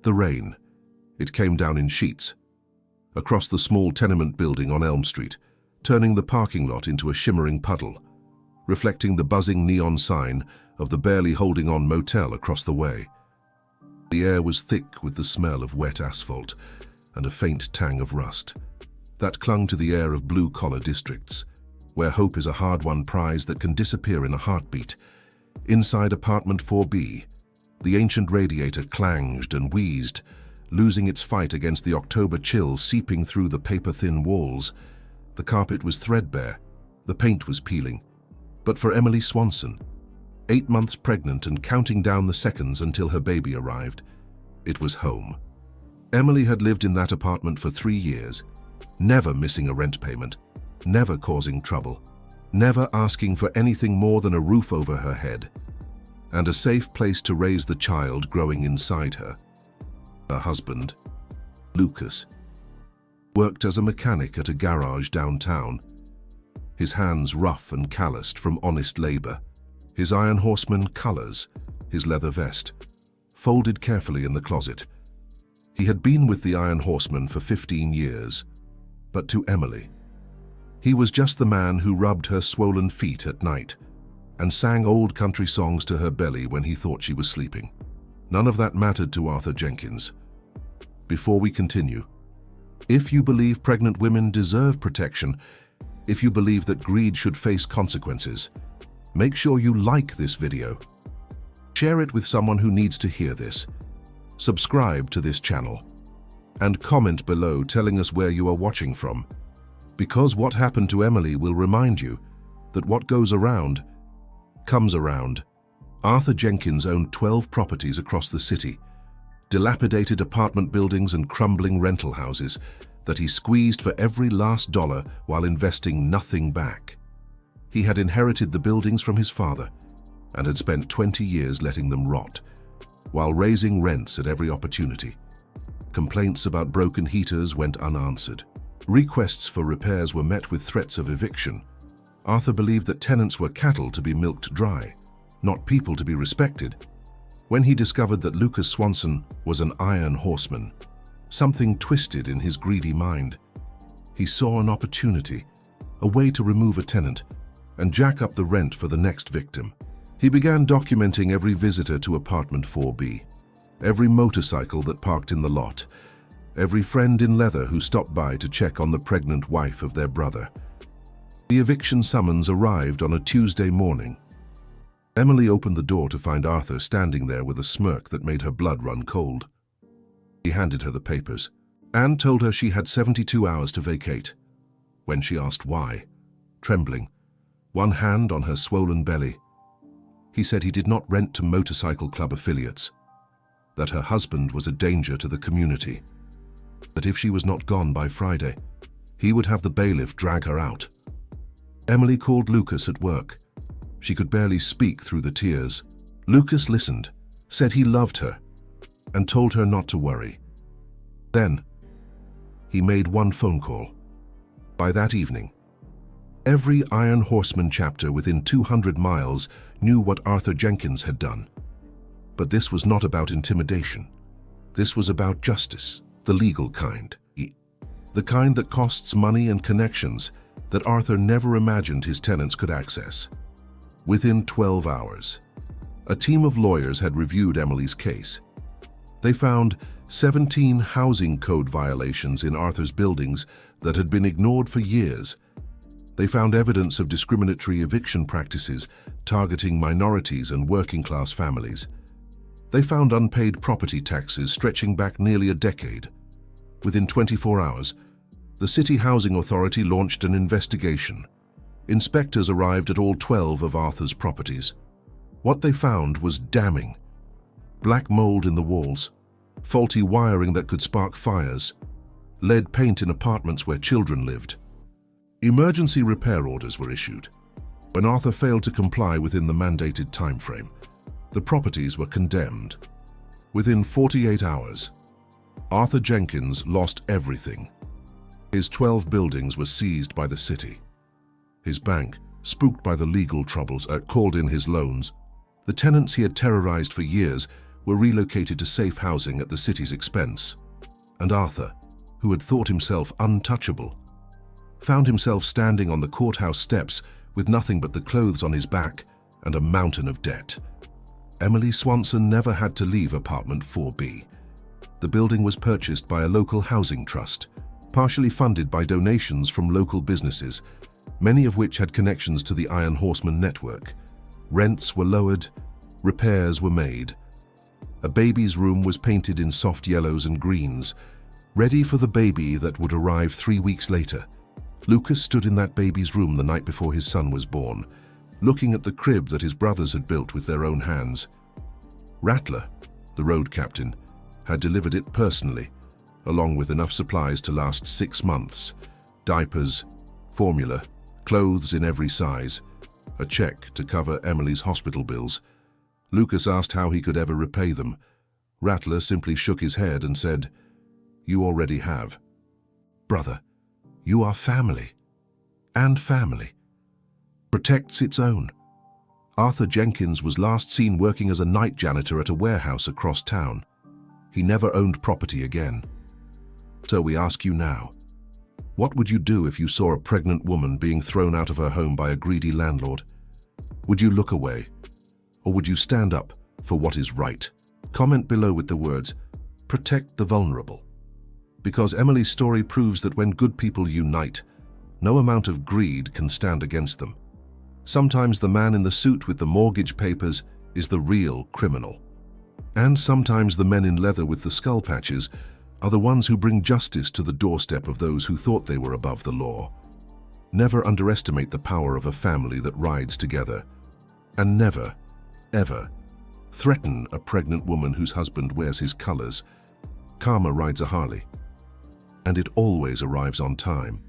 The rain. It came down in sheets. Across the small tenement building on Elm Street, turning the parking lot into a shimmering puddle, reflecting the buzzing neon sign of the barely holding on motel across the way. The air was thick with the smell of wet asphalt and a faint tang of rust that clung to the air of blue-collar districts, where hope is a hard-won prize that can disappear in a heartbeat. Inside apartment 4B, the ancient radiator clanged and wheezed, losing its fight against the October chill seeping through the paper-thin walls. The carpet was threadbare, the paint was peeling. But for Emily Swanson, 8 months pregnant and counting down the seconds until her baby arrived, it was home. Emily had lived in that apartment for 3 years, never missing a rent payment, never causing trouble, never asking for anything more than a roof over her head, and a safe place to raise the child growing inside her. Her husband, Lucas, worked as a mechanic at a garage downtown, his hands rough and calloused from honest labor, his Iron Horseman colors, his leather vest, folded carefully in the closet. He had been with the Iron Horseman for 15 years, but to Emily, he was just the man who rubbed her swollen feet at night and sang old country songs to her belly when he thought she was sleeping. None of that mattered to Arthur Jenkins. Before we continue, if you believe pregnant women deserve protection, if you believe that greed should face consequences, make sure you like this video. Share it with someone who needs to hear this. Subscribe to this channel. And comment below telling us where you are watching from. Because what happened to Emily will remind you that what goes around comes around. Arthur Jenkins owned 12 properties across the city, dilapidated apartment buildings and crumbling rental houses that he squeezed for every last dollar while investing nothing back. He had inherited the buildings from his father and had spent 20 years letting them rot, while raising rents at every opportunity. Complaints about broken heaters went unanswered. Requests for repairs were met with threats of eviction. Arthur believed that tenants were cattle to be milked dry, not people to be respected. When he discovered that Lucas Swanson was an Iron Horseman, something twisted in his greedy mind. He saw an opportunity, a way to remove a tenant and jack up the rent for the next victim. He began documenting every visitor to apartment 4B, every motorcycle that parked in the lot, every friend in leather who stopped by to check on the pregnant wife of their brother. The eviction summons arrived on a Tuesday morning. Emily opened the door to find Arthur standing there with a smirk that made her blood run cold. He handed her the papers and told her she had 72 hours to vacate. When she asked why, trembling, one hand on her swollen belly, he said he did not rent to motorcycle club affiliates, that her husband was a danger to the community, that if she was not gone by Friday, he would have the bailiff drag her out. Emily called Lucas at work. She could barely speak through the tears. Lucas listened, said he loved her, and told her not to worry. Then, he made one phone call. By that evening, every Iron Horseman chapter within 200 miles knew what Arthur Jenkins had done. But this was not about intimidation. This was about justice, the legal kind. The kind that costs money and connections that Arthur never imagined his tenants could access. Within 12 hours, a team of lawyers had reviewed Emily's case. They found 17 housing code violations in Arthur's buildings that had been ignored for years. They found evidence of discriminatory eviction practices targeting minorities and working-class families. They found unpaid property taxes stretching back nearly a decade. Within 24 hours, the City Housing Authority launched an investigation. Inspectors arrived at all 12 of Arthur's properties. What they found was damning. Black mold in the walls, faulty wiring that could spark fires, lead paint in apartments where children lived. Emergency repair orders were issued. When Arthur failed to comply within the mandated time frame, the properties were condemned. Within 48 hours, Arthur Jenkins lost everything. His 12 buildings were seized by the city. His bank, spooked by the legal troubles, called in his loans. The tenants he had terrorized for years were relocated to safe housing at the city's expense. And Arthur, who had thought himself untouchable, found himself standing on the courthouse steps with nothing but the clothes on his back and a mountain of debt. Emily Swanson never had to leave apartment 4B. The building was purchased by a local housing trust, partially funded by donations from local businesses, many of which had connections to the Iron Horseman network. Rents were lowered, repairs were made. A baby's room was painted in soft yellows and greens, ready for the baby that would arrive 3 weeks later. Lucas stood in that baby's room the night before his son was born, looking at the crib that his brothers had built with their own hands. Rattler, the road captain, had delivered it personally, along with enough supplies to last 6 months. Diapers, formula, clothes in every size, a check to cover Emily's hospital bills. Lucas asked how he could ever repay them. Rattler simply shook his head and said, "You already have. Brother, you are family. And family protects its own." Arthur Jenkins was last seen working as a night janitor at a warehouse across town. He never owned property again. So we ask you now, what would you do if you saw a pregnant woman being thrown out of her home by a greedy landlord? Would you look away? Or would you stand up for what is right? Comment below with the words, "Protect the vulnerable." Because Emily's story proves that when good people unite, no amount of greed can stand against them. Sometimes the man in the suit with the mortgage papers is the real criminal. And sometimes the men in leather with the skull patches are the ones who bring justice to the doorstep of those who thought they were above the law. Never underestimate the power of a family that rides together. And never, ever, threaten a pregnant woman whose husband wears his colors. Karma rides a Harley, and it always arrives on time.